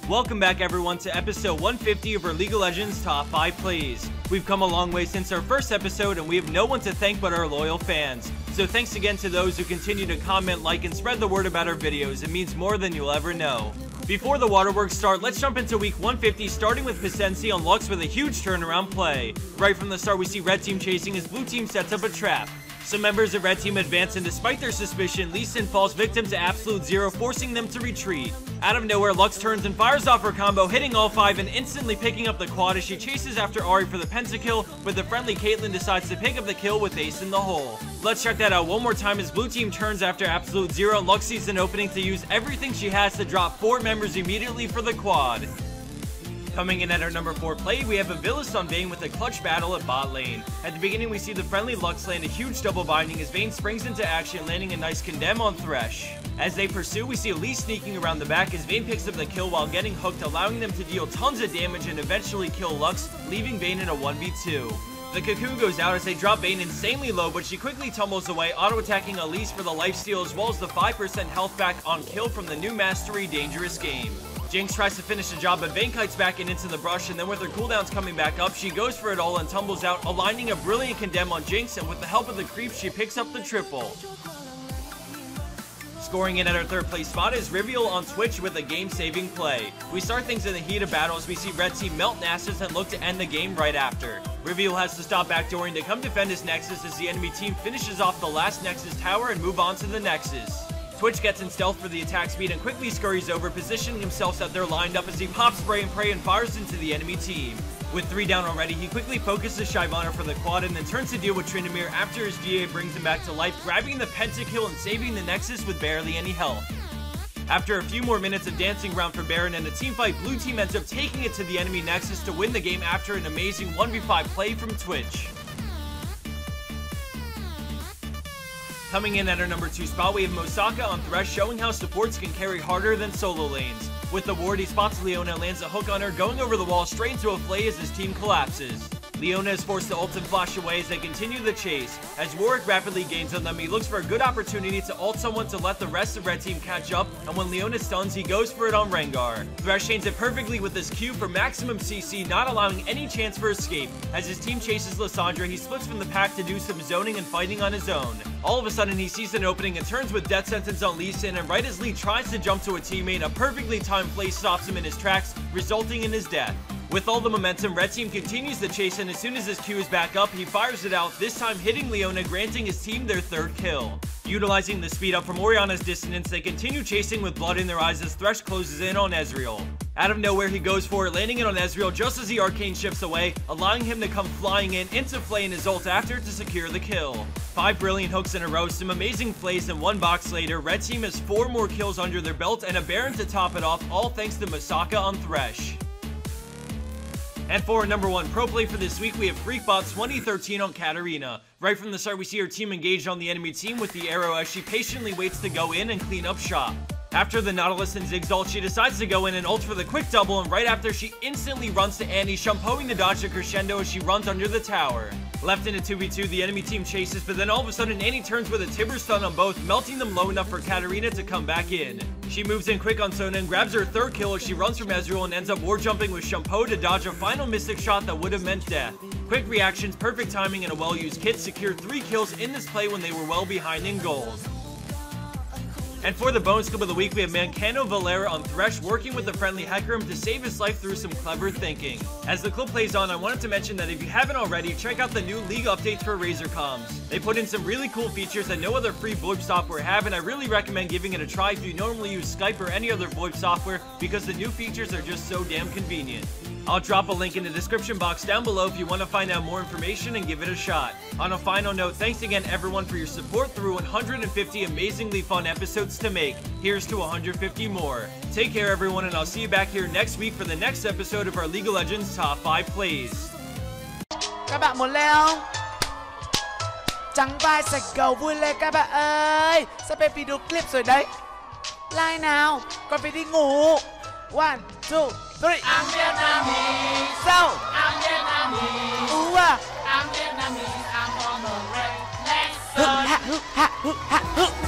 Welcome back everyone to episode 150 of our League of Legends Top 5 Plays. We've come a long way since our first episode and we have no one to thank but our loyal fans. So thanks again to those who continue to comment, like, and spread the word about our videos. It means more than you'll ever know. Before the waterworks start, let's jump into week 150, starting with Pasensi on Lux with a huge turnaround play. Right from the start, we see red team chasing as blue team sets up a trap. Some members of red team advance, and despite their suspicion, Lee Sin falls victim to absolute zero, forcing them to retreat. Out of nowhere, Lux turns and fires off her combo, hitting all 5 and instantly picking up the quad as she chases after Ahri for the pentakill, but the friendly Caitlyn decides to pick up the kill with ace in the hole. Let's check that out one more time as blue team turns after absolute zero, and Lux sees an opening to use everything she has to drop 4 members immediately for the quad. Coming in at our number 4 play, we have a Villas on Vayne with a clutch battle at bot lane. At the beginning, we see the friendly Lux land a huge double binding as Vayne springs into action, landing a nice condemn on Thresh. As they pursue, we see Lee sneaking around the back as Vayne picks up the kill while getting hooked, allowing them to deal tons of damage and eventually kill Lux, leaving Vayne in a 1v2. The cocoon goes out as they drop Vayne insanely low, but she quickly tumbles away, auto-attacking Elise for the lifesteal as well as the 5% health back on kill from the new Mastery Dangerous game. Jinx tries to finish the job, but Vayne kites back and into the brush, and then with her cooldowns coming back up, she goes for it all and tumbles out, aligning a brilliant condemn on Jinx, and with the help of the creep, she picks up the triple. Scoring in at our 3rd place spot is Rivial on Twitch with a game-saving play. We start things in the heat of battle as we see red team melt Nasus and look to end the game right after. Rivial has to stop backdooring to come defend his Nexus as the enemy team finishes off the last Nexus tower and move on to the Nexus. Twitch gets in stealth for the attack speed and quickly scurries over, positioning himself so that they're lined up as he pops spray and pray and fires into the enemy team. With 3 down already, he quickly focuses Shyvana for the quad and then turns to deal with Tryndamere after his GA brings him back to life, grabbing the pentakill and saving the Nexus with barely any health. After a few more minutes of dancing around for Baron and a teamfight, blue team ends up taking it to the enemy Nexus to win the game after an amazing 1v5 play from Twitch. Coming in at our number 2 spot, we have Mosaka on Thresh, showing how supports can carry harder than solo lanes. With the ward, he spots Leona and lands a hook on her, going over the wall straight into a flay as his team collapses. Leona is forced to ult and flash away as they continue the chase. As Warwick rapidly gains on them, he looks for a good opportunity to ult someone to let the rest of red team catch up, and when Leona stuns, he goes for it on Rengar. Thresh chains it perfectly with his Q for maximum CC, not allowing any chance for escape. As his team chases Lissandra, he splits from the pack to do some zoning and fighting on his own. All of a sudden, he sees an opening and turns with Death Sentence on Lee Sin, and right as Lee tries to jump to a teammate, a perfectly timed play stops him in his tracks, resulting in his death. With all the momentum, red team continues the chase, and as soon as his Q is back up, he fires it out, this time hitting Leona, granting his team their 3rd kill. Utilizing the speed up from Orianna's dissonance, they continue chasing with blood in their eyes as Thresh closes in on Ezreal. Out of nowhere, he goes for it, landing it on Ezreal just as the arcane shifts away, allowing him to come flying in into play in his ult after to secure the kill. 5 brilliant hooks in a row, some amazing plays, and 1 box later, red team has 4 more kills under their belt and a Baron to top it off, all thanks to Mosaka on Thresh. And for our number 1 pro play for this week, we have Freakbot 2013 on Katarina. Right from the start, we see her team engaged on the enemy team with the arrow as she patiently waits to go in and clean up shop. After the Nautilus and Ziggs ult, she decides to go in and ult for the quick double, and right after, she instantly runs to Annie, shampooing the dodge to crescendo as she runs under the tower. Left in a 2v2, the enemy team chases, but then all of a sudden, Annie turns with a Tibber stun on both, melting them low enough for Katarina to come back in. She moves in quick on Sona and grabs her 3rd kill as she runs from Ezreal and ends up war jumping with Shampoo to dodge a final mystic shot that would have meant death. Quick reactions, perfect timing, and a well-used kit secured 3 kills in this play when they were well behind in gold. And for the bonus clip of the week, we have Mancano Valera on Thresh working with the friendly Hecarim to save his life through some clever thinking. As the clip plays on, I wanted to mention that if you haven't already, check out the new League updates for Razer comms. They put in some really cool features that no other free VoIP software have, and I really recommend giving it a try if you normally use Skype or any other VoIP software, because the new features are just so damn convenient. I'll drop a link in the description box down below if you want to find out more information and give it a shot. On a final note, thanks again everyone for your support through 150 amazingly fun episodes to make. Here's to 150 more. Take care everyone, and I'll see you back here next week for the next episode of our League of Legends Top 5 Plays. Các bạn muốn lên không? Trắng vai sạch gầu vui lên các bạn ơi. Sắp hết video clip rồi đấy. Like nào, còn phải đi ngủ. 1, 2, 3. I'm Vietnamese. Sao? I'm Vietnamese. À. I'm Vietnamese. I'm on the red. Let's Hự hạ hự hạ hự hạ hự.